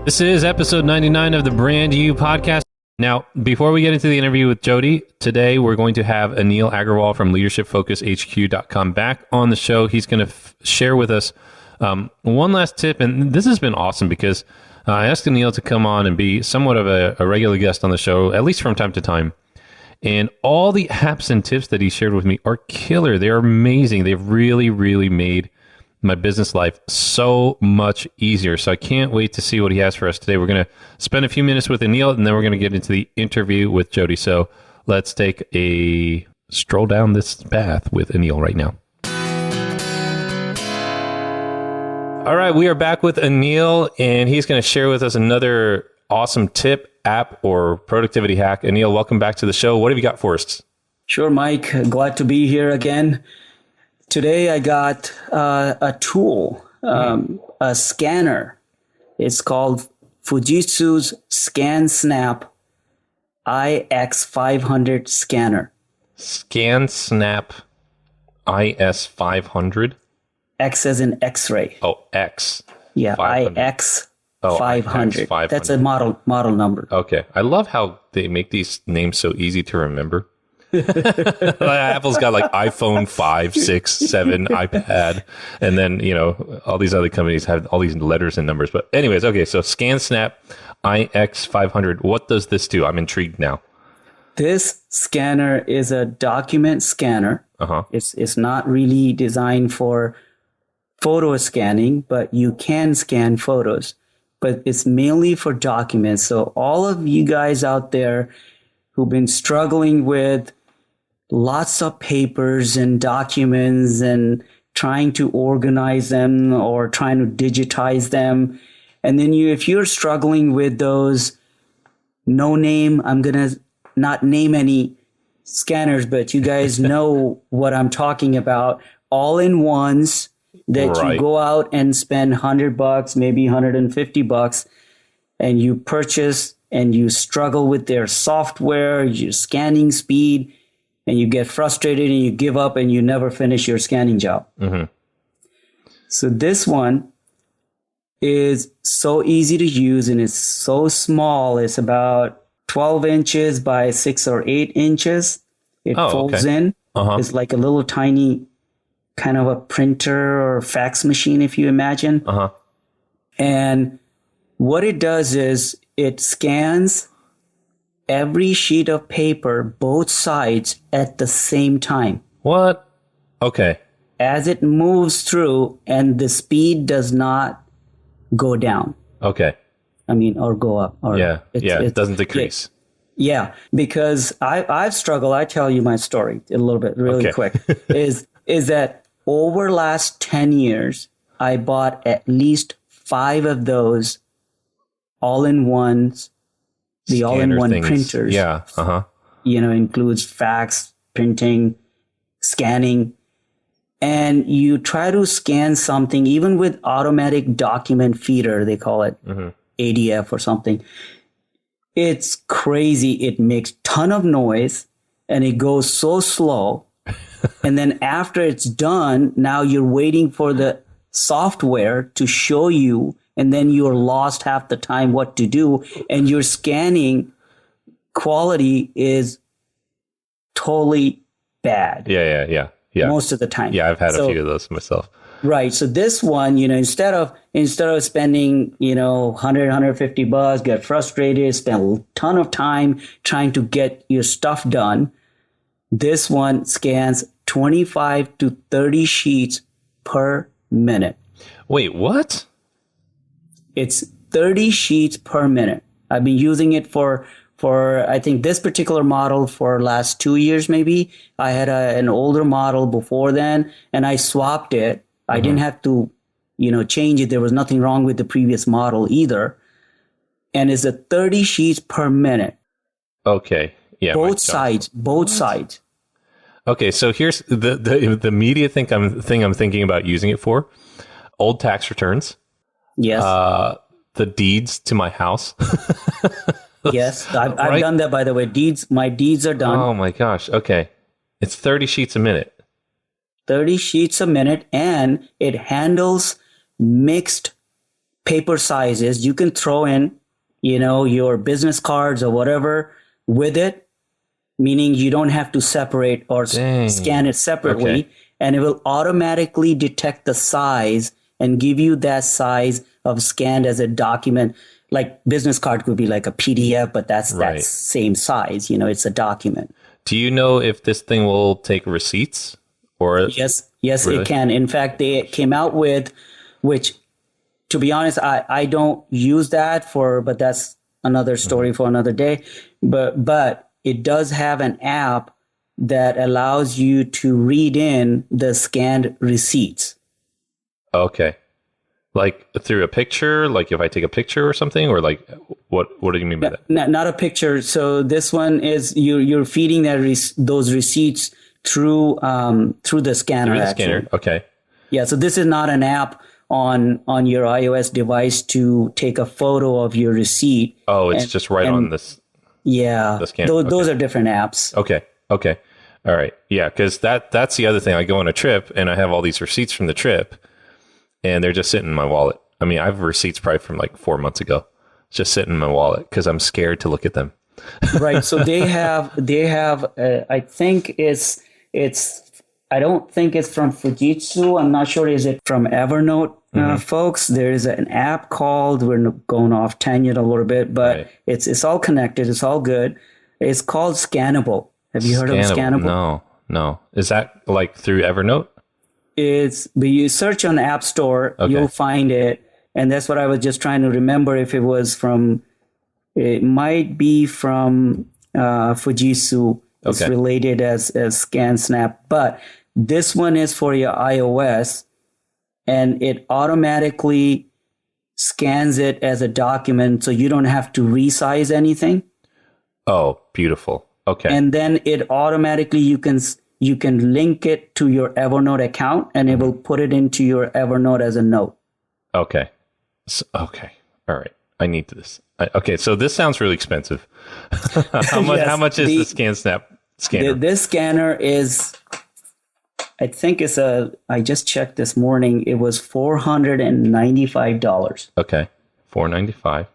This is episode 99 of the Brand You podcast. Now, before we get into the interview with Jody, today we're going to have Anil Agrawal from leadershipfocushq.com back on the show. He's going to share with us one last tip, and this has been awesome because I asked Anil to come on and be somewhat of a regular guest on the show, at least from time to time. And all the apps and tips that he shared with me are killer. They're amazing. They've really, really made my business life so much easier. So I can't wait to see what he has for us today. We're going to spend a few minutes with Anil, and then we're going to get into the interview with Jody. So let's take a stroll down this path with Anil right now. All right, we are back with Anil, and he's going to share with us another awesome tip, app, or productivity hack. Anil, welcome back to the show. What have you got for us? Sure, Mike. Glad to be here again. Today I got a tool, a scanner. It's called Fujitsu's ScanSnap iX500-Scanner. ScanSnap IS500? X as in X-ray. Oh, X. Yeah, 500. iX500. iX500. That's a model number. Okay. I love how they make these names so easy to remember. Apple's got like iPhone 5, 6, 7, iPad, and then, you know, all these other companies have all these letters and numbers. But anyways, okay, so ScanSnap iX500. What does this do? I'm intrigued now. This scanner is a document scanner. Uh-huh. It's not really designed for photo scanning, but you can scan photos. But it's mainly for documents. So all of you guys out there who've been struggling with lots of papers and documents and trying to organize them or trying to digitize them. And then if you're struggling with those, no name, I'm going to not name any scanners, but you guys know what I'm talking about. All-in-ones that you go out and spend $100, maybe $150, and you purchase and you struggle with their software, your scanning speed, and you get frustrated and you give up and you never finish your scanning job. Mm-hmm. So this one is so easy to use and it's so small. It's about 12 inches by 6 or 8 inches. It folds in. Uh-huh. It's like a little tiny kind of a printer or fax machine, if you imagine. Uh-huh. And what it does is it scans every sheet of paper, both sides, at the same time. What? Okay. As it moves through, and the speed does not go down. Okay. I mean, or go up. Or it doesn't decrease. Yeah, because I've struggled. I tell you my story a little bit really quick. Is that over last 10 years, I bought at least 5 of those all-in-ones, the all-in-one things. printers. Yeah, uh-huh. You know, includes fax, printing, scanning. And you try to scan something, even with automatic document feeder, they call it, ADF or something. It's crazy. It makes ton of noise and it goes so slow. And then after it's done, now you're waiting for the software to show you, and then you're lost half the time what to do. And your scanning quality is totally bad. Yeah. Most of the time. Yeah, I've had a few of those myself. Right. So this one, you know, instead of spending, you know, $150, get frustrated, spend a ton of time trying to get your stuff done, this one scans 25 to 30 sheets per minute. Wait, what? It's 30 sheets per minute. I've been using it for I think this particular model for last 2 years maybe. I had an older model before then, and I swapped it. I didn't have to, you know, change it. There was nothing wrong with the previous model either. And it's a 30 sheets per minute. Okay. Yeah. Both sides. Okay, so here's the immediate thing I'm thinking about using it for: old tax returns. Yes. The deeds to my house. Yes, I've done that, by the way. My deeds are done. Oh my gosh. Okay. It's 30 sheets a minute. 30 sheets a minute, and it handles mixed paper sizes. You can throw in, your business cards or whatever with it, meaning you don't have to separate or scan it separately. Okay. And it will automatically detect the size and give you that size of scanned as a document. Like business card could be like a PDF, but that's that same size. It's a document. Do you know if this thing will take receipts? Or yes, really? It can. In fact, they came out with, which, to be honest, I don't use that but that's another story for another day. But it does have an app that allows you to read in the scanned receipts. Okay. Like through a picture, like if I take a picture or something, or like what do you mean by that? Not a picture. So this one is you're feeding those receipts through the scanner. Through the scanner. Okay. Yeah. So this is not an app on your iOS device to take a photo of your receipt. Oh, it's just right on this. Yeah. The scanner. Those are different apps. Okay. All right. Yeah, because that's the other thing. I go on a trip and I have all these receipts from the trip, and they're just sitting in my wallet. I mean, I have receipts probably from like 4 months ago, just sitting in my wallet because I'm scared to look at them. Right. So they have. I think it's. I don't think it's from Fujitsu. I'm not sure. Is it from Evernote, folks? There is an app called. We're going off tangent a little bit, but it's all connected. It's all good. It's called Scannable. Have you heard of Scannable? No. Is that like through Evernote? But you search on the App Store, you'll find it. And that's what I was just trying to remember if it was from, it might be from Fujitsu. It's related as ScanSnap. But this one is for your iOS, and it automatically scans it as a document, so you don't have to resize anything. Oh, beautiful. Okay. And then it automatically, you can link it to your Evernote account, and it will put it into your Evernote as a note. Okay. All right. I need this. So this sounds really expensive. How much is the ScanSnap scanner? This scanner is, I think I just checked this morning, it was $495. Okay. $495.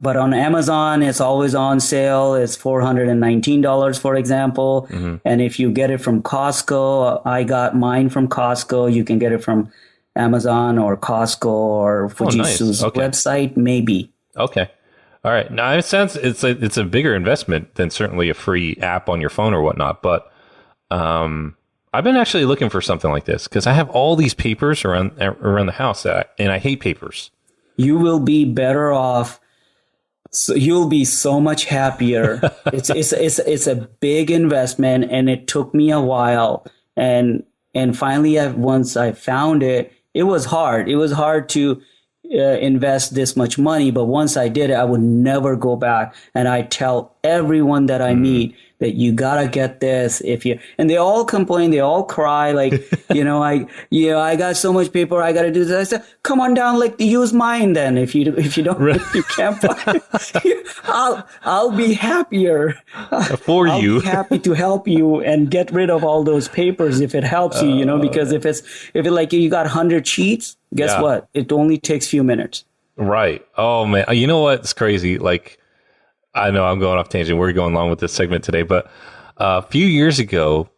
But on Amazon, it's always on sale. It's $419, for example. And if you get it from Costco, I got mine from Costco. You can get it from Amazon or Costco or Fujitsu's website, maybe. Okay. All right. Now it sounds it's a bigger investment than certainly a free app on your phone or whatnot. But I've been actually looking for something like this because I have all these papers around the house and I hate papers. You will be better off. So you'll be so much happier. It's a big investment, and it took me a while. And finally, once I found it, it was hard. It was hard to invest this much money, but once I did it, I would never go back. And I tell everyone that I meet that you gotta get this and they all complain, they all cry, like, I got so much paper, I gotta do this. I said, come on down, like, use mine then. If you don't, if you can't buy it, I'll be happier for you. I'll be happy to help you and get rid of all those papers if it helps you, because if it like you got 100 sheets, guess what? It only takes a few minutes. Right. Oh man. You know what's crazy? Like, I know I'm going off tangent. We're going along with this segment today, but a few years ago,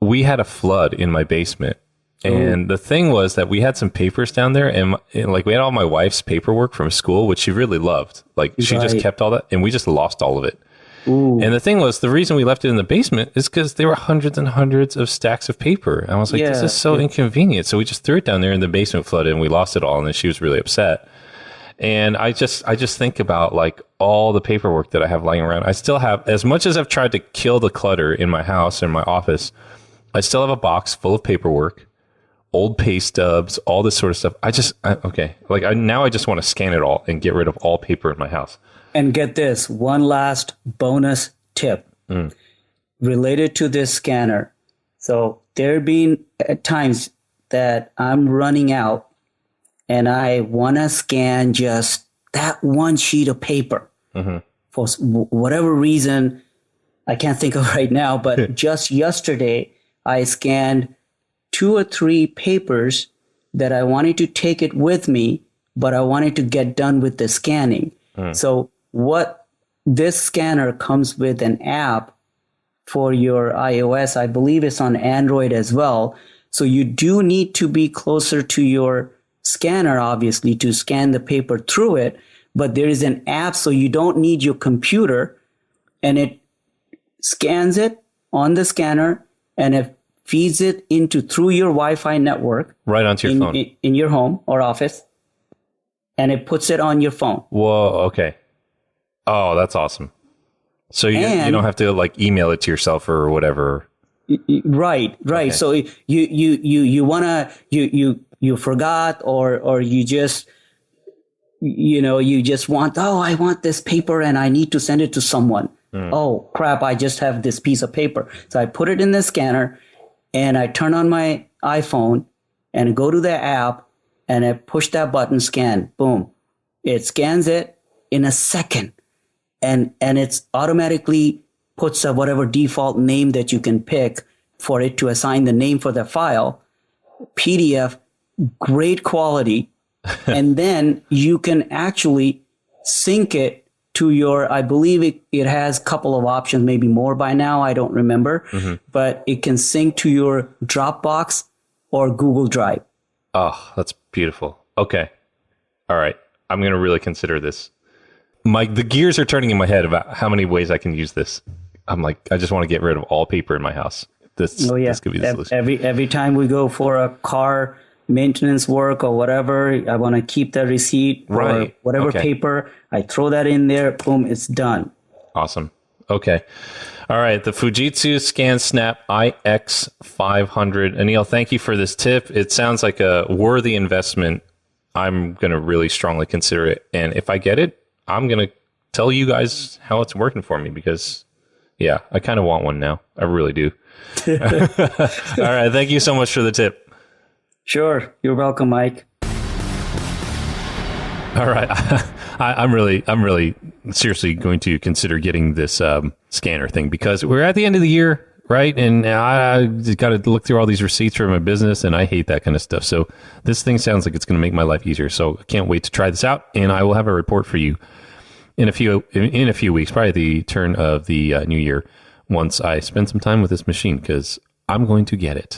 we had a flood in my basement. And the thing was that we had some papers down there, and like we had all my wife's paperwork from school, which she really loved. Like she just kept all that, and we just lost all of it. Ooh. And the thing was, the reason we left it in the basement is because there were hundreds and hundreds of stacks of paper. And I was like, this is so inconvenient. So we just threw it down there, and the basement flooded, and we lost it all. And then she was really upset. And I just think about like all the paperwork that I have lying around. I still have, as much as I've tried to kill the clutter in my house and my office, I still have a box full of paperwork, old pay stubs, all this sort of stuff. I just want to scan it all and get rid of all paper in my house. And get this, one last bonus tip related to this scanner. So there have been times that I'm running out and I want to scan just that one sheet of paper. For whatever reason, I can't think of right now, but just yesterday, I scanned 2 or 3 papers that I wanted to take it with me but I wanted to get done with the scanning. So what this scanner comes with an app for your iOS. I believe it's on Android as well. So you do need to be closer to your scanner, obviously, to scan the paper through it. But there is an app, so you don't need your computer, and it scans it on the scanner and it feeds it into through your Wi-Fi network Right onto your phone. in your home or office, and it puts it on your phone. Whoa, okay. Oh, that's awesome. So you don't have to like email it to yourself or whatever. Right. Okay. So you forgot or you just you just want, I want this paper and I need to send it to someone. Oh crap, I just have this piece of paper. So I put it in the scanner and I turn on my iPhone and go to the app and I push that button, scan, boom. It scans it in a second. And it's automatically puts whatever default name that you can pick for it to assign the name for the file. PDF, great quality. And then you can actually sync it to your, I believe it has a couple of options, maybe more by now, I don't remember, but it can sync to your Dropbox or Google Drive. Oh, that's beautiful. Okay. All right. I'm going to really consider this. Mike, the gears are turning in my head about how many ways I can use this. I'm like, I just want to get rid of all paper in my house. This could be the solution. Every time we go for a car maintenance work or whatever, I want to keep the receipt or whatever paper. I throw that in there. Boom, it's done. Awesome. Okay. All right. The Fujitsu ScanSnap iX500. Anil, thank you for this tip. It sounds like a worthy investment. I'm going to really strongly consider it. And if I get it, I'm going to tell you guys how it's working for me because, yeah, I kind of want one now. I really do. All right. Thank you so much for the tip. Sure. You're welcome, Mike. All right. I'm really seriously going to consider getting this scanner thing because we're at the end of the year, right? And I got to look through all these receipts for my business, and I hate that kind of stuff. So this thing sounds like it's going to make my life easier. So I can't wait to try this out, and I will have a report for you in a few weeks, probably the turn of the new year, once I spend some time with this machine, because I'm going to get it.